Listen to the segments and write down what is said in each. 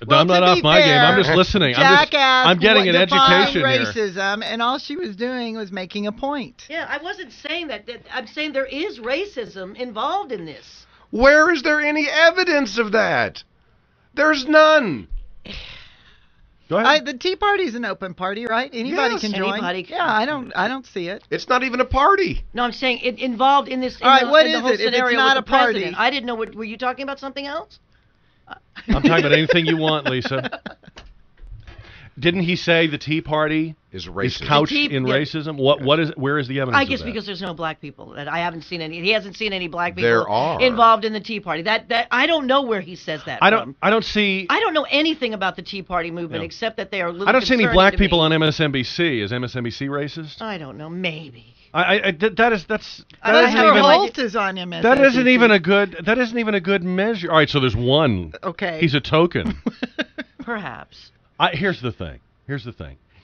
Well, I'm not off my game. I'm just listening. I'm getting an education here. Racism, and all she was doing was making a point. Yeah, I wasn't saying that. I'm saying there is racism involved in this. Where is there any evidence of that? There's none. Go ahead. The Tea Party's an open party, right? Anybody can join. Anybody can. Yeah, I don't see it. It's not even a party. No, I'm saying it involved in this. All right, what is the whole it? If it's scenario not with a the party. president. I didn't know. Were you talking about something else? I'm talking about anything you want, Lisa. Didn't he say the Tea Party is racist? Is couched in racism? What is? Where is the evidence? I guess of that? because there's no black people. I haven't seen any. He hasn't seen any black people There are. involved in the Tea Party. That I don't know where he says that. I don't see. I don't know anything about the Tea Party movement except that they are. I don't see any black people on MSNBC. Is MSNBC racist? I don't know. Maybe. That's Holt is on MSNBC. That isn't even a good measure. All right, so there's one. Okay. He's a token. Perhaps. Here's the thing.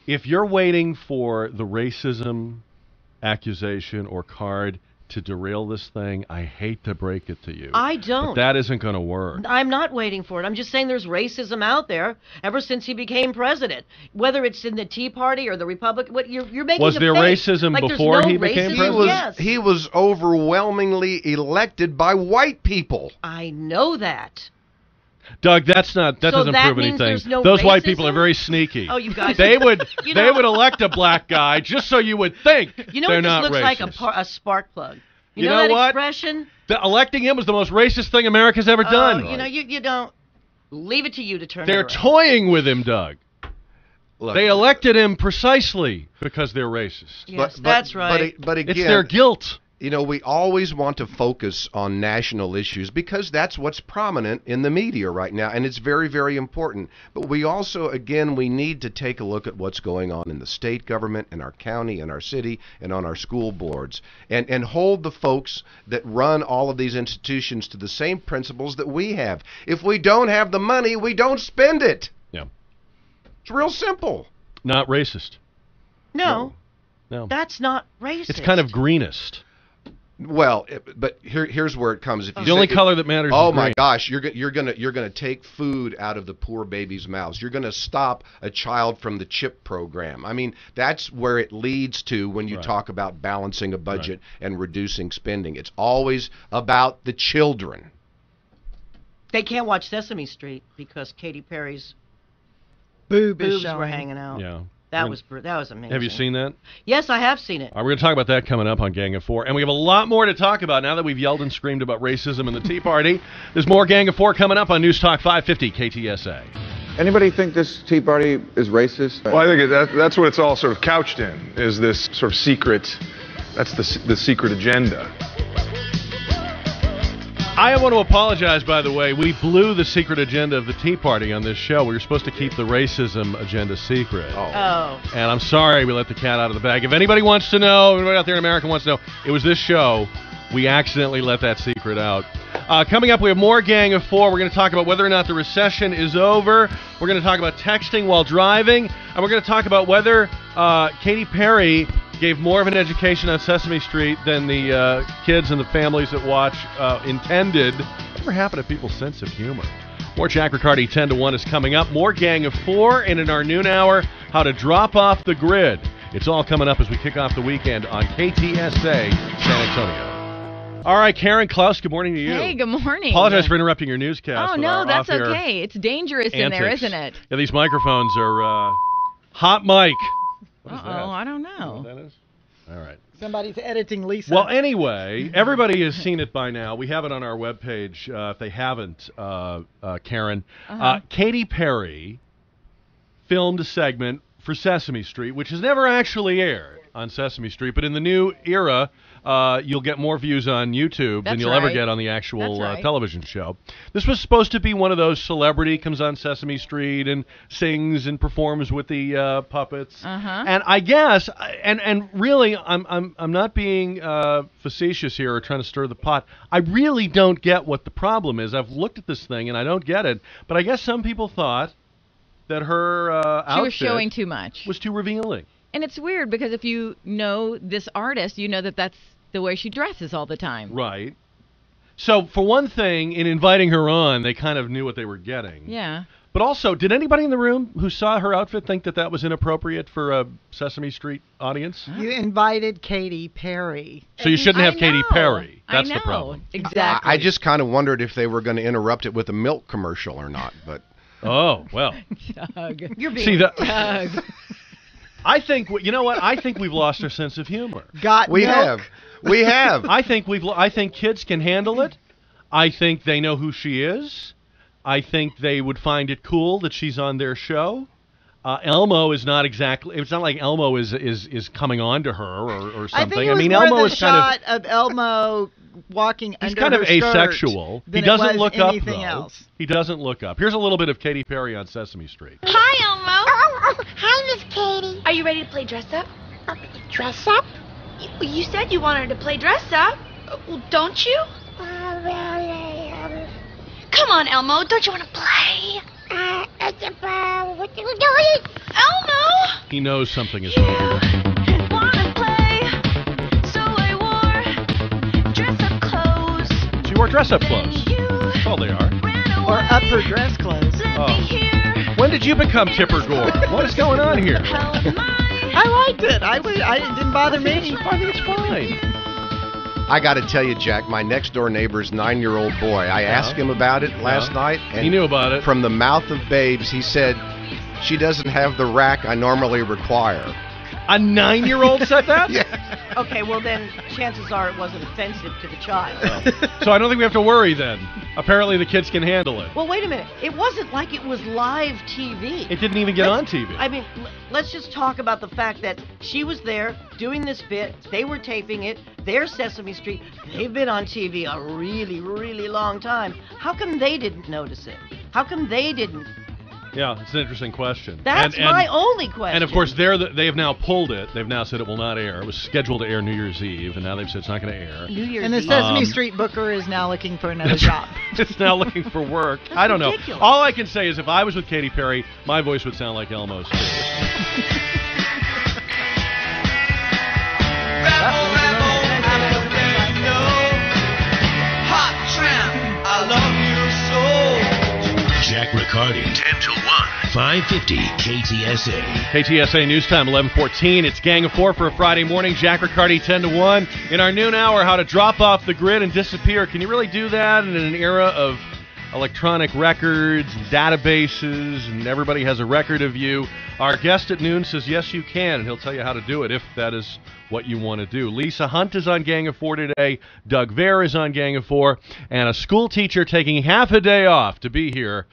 If you're waiting for the racism accusation or card to derail this thing, I hate to break it to you. I don't. But that isn't going to work. I'm not waiting for it. I'm just saying there's racism out there ever since he became president. Whether it's in the Tea Party or the Republican, what you're making. Was there racism before he became president? Yes. He was overwhelmingly elected by white people. I know that. Doug, that doesn't prove anything. No Those racism? White people are very sneaky. Oh, you guys. They would elect a black guy just so you would think they're not looks racist. like a spark plug. You know that what? expression? Electing him was the most racist thing America's ever done. You don't leave it to you to turn. They're toying with him, Doug. Look, they elected him precisely because they're racist. Yes, that's right. But again, it's their guilt. You know, we always want to focus on national issues because that's what's prominent in the media right now, and it's very, very important. But we also, again, we need to take a look at what's going on in the state government, in our county, in our city, and on our school boards, and hold the folks that run all of these institutions to the same principles that we have. If we don't have the money, we don't spend it. Yeah. It's real simple. Not racist. No. That's not racist. It's kind of greenest. Well, but here's where it comes. If you the only color that matters. Oh is my green. gosh, you're gonna take food out of the poor babies' mouths. You're gonna stop a child from the CHIP program. I mean, that's where it leads to when you talk about balancing a budget and reducing spending. It's always about the children. They can't watch Sesame Street because Katy Perry's boobs were hanging out. Yeah. That was amazing. Have you seen that? Yes, I have seen it. All right, we're going to talk about that coming up on Gang of Four. And we have a lot more to talk about now that we've yelled and screamed about racism and the Tea Party. There's more Gang of Four coming up on News Talk 550 KTSA. Anybody think this Tea Party is racist? Well, I think that's what it's all sort of couched in, is this sort of secret, that's the secret agenda. I want to apologize, by the way. We blew the secret agenda of the Tea Party on this show. We were supposed to keep the racism agenda secret. Oh. And I'm sorry we let the cat out of the bag. If anybody wants to know, anybody out there in America wants to know, it was this show. We accidentally let that secret out. Coming up, we have more Gang of Four. We're going to talk about whether or not the recession is over. We're going to talk about texting while driving. And we're going to talk about whether Katy Perry gave more of an education on Sesame Street than the kids and the families that watch intended. Whatever happened to people's sense of humor? More Jack Riccardi 10 to 1 is coming up. More Gang of Four, and in our noon hour, how to drop off the grid. It's all coming up as we kick off the weekend on KTSA San Antonio. All right, Karen Klaus, good morning to you. Hey, good morning. Apologize for interrupting your newscast. Oh, no, that's okay. It's dangerous in there, isn't it? Yeah, these microphones are hot mic. Uh-oh, I don't know. You know what that is? All right. Somebody's editing Lisa. Well, anyway, everybody has seen it by now. We have it on our webpage. If they haven't, Karen. Katy Perry filmed a segment for Sesame Street, which has never actually aired on Sesame Street, but in the new era, you'll get more views on YouTube than you'll ever get on the actual television show. This was supposed to be one of those celebrity comes on Sesame Street and sings and performs with the puppets. And I guess, and really, I'm not being facetious here or trying to stir the pot. I really don't get what the problem is. I've looked at this thing and I don't get it. But I guess some people thought that her outfit she was showing too much. Was too revealing. And it's weird because if you know this artist, you know that that's the way she dresses all the time. Right. So, for one thing, in inviting her on, they kind of knew what they were getting. Yeah. But also, did anybody in the room who saw her outfit think that was inappropriate for a Sesame Street audience? You invited Katy Perry. So you shouldn't have Katy Perry. That's I know. the problem. Exactly. I just kind of wondered if they were going to interrupt it with a milk commercial or not. But Oh, well. Doug. You're being See, that, Doug. I think, you know what? I think we've lost our sense of humor. Got we milk. have. I think kids can handle it. I think they know who she is. I think they would find it cool that she's on their show. Elmo is not exactly. It's not like Elmo is coming on to her or something. I think it was Elmo more the is kind shot of Elmo walking He's under kind of her skirt asexual. He than it doesn't was look up, anything though. else. He doesn't look up. Here's a little bit of Katy Perry on Sesame Street. Hi, Elmo. Hi, Miss Katie. Are you ready to play dress up? Dress up? You said you wanted to play dress up. Well, don't you? Come on, Elmo. Don't you want to play? What are you doing? Elmo! He knows something is wrong. Wanna play? So I wore dress-up clothes. She wore dress-up clothes. That's all they are. Or up her dress clothes. Oh. When did you become Tipper Gore? What is going on here? I liked it. It didn't bother me. I think it's fine. I got to tell you, Jack, my next-door neighbor's 9-year-old boy, I asked him about it last night. And he knew about it. From the mouth of babes, he said, she doesn't have the rack I normally require. A 9-year-old said that? Yeah. Okay, well then, chances are it wasn't offensive to the child. So I don't think we have to worry then. Apparently the kids can handle it. Well, wait a minute. It wasn't like it was live TV. It didn't even get on TV. I mean, let's just talk about the fact that she was there doing this bit. They were taping it. They're Sesame Street. They've been on TV a really, really long time. How come they didn't notice it? How come they didn't? Yeah, it's an interesting question. That's my only question. And of course, they have now pulled it. They've now said it will not air. It was scheduled to air New Year's Eve, and now they've said it's not going to air. New Year's And the Eve. Sesame Street booker is now looking for another job. It's now looking for work. I don't know. ridiculous. All I can say is if I was with Katy Perry, my voice would sound like Elmo's. Jack Riccardi, 10 till 1, 550 KTSA. KTSA News Time, 11:14. It's Gang of Four for a Friday morning. Jack Riccardi, 10 to 1. In our noon hour, how to drop off the grid and disappear. Can you really do that in an era of electronic records, databases, and everybody has a record of you? Our guest at noon says, yes, you can, and he'll tell you how to do it if that is what you want to do. Lisa Hunt is on Gang of Four today. Doug Vair is on Gang of Four. And a school teacher taking half a day off to be here,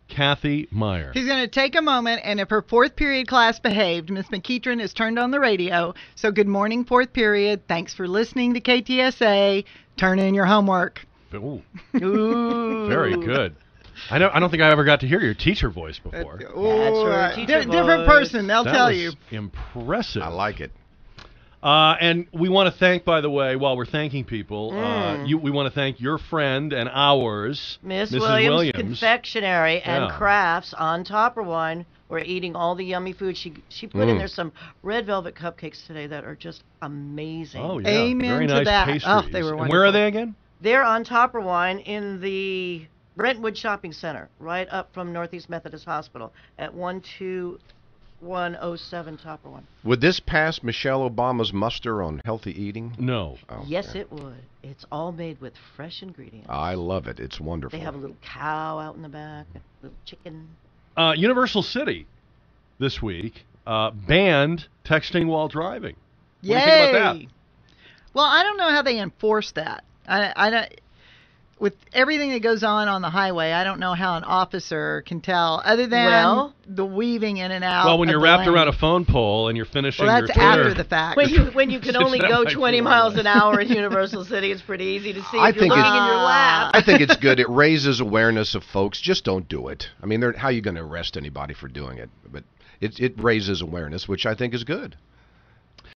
Cathey Meyer. He's going to take a moment, and if her fourth period class behaved, Miss McKeitron has turned on the radio. So good morning, fourth period. Thanks for listening to KTSA. Turn in your homework. Ooh. Ooh. Very good. I don't think I ever got to hear your teacher voice before. That's her teacher Different voice. person, they'll That tell was you. impressive. I like it. And we want to thank, by the way, while we're thanking people, we want to thank your friend and ours, Miss Mrs. Williams Confectionery and Yeah. Crafts on Topper Wine. We're eating all the yummy food. She put in there some red velvet cupcakes today that are just amazing. Oh, yeah. Amen Very to nice that. pastries. Oh, they were And where are wonderful. they again? They're on Topper Wine in the Brentwood Shopping Center, right up from Northeast Methodist Hospital at 12107 Topper Wine. Would this pass Michelle Obama's muster on healthy eating? No. Oh, Yes, okay. it would. It's all made with fresh ingredients. I love it. It's wonderful. They have a little cow out in the back, a little chicken. Universal City this week banned texting while driving. What do you Yay! think about that? Well, I don't know how they enforce that. I don't. With everything that goes on the highway, I don't know how an officer can tell, other than the weaving in and out. Well, when of you're the wrapped lane. around a phone pole and you're finishing Well, your that's Twitter. after the fact. When you can only That go might be 20 one miles way. an hour in Universal City, it's pretty easy to see I if you're think looking it's- in your lap. I think it's good. It raises awareness of folks. Just don't do it. I mean, how are you going to arrest anybody for doing it? But it raises awareness, which I think is good.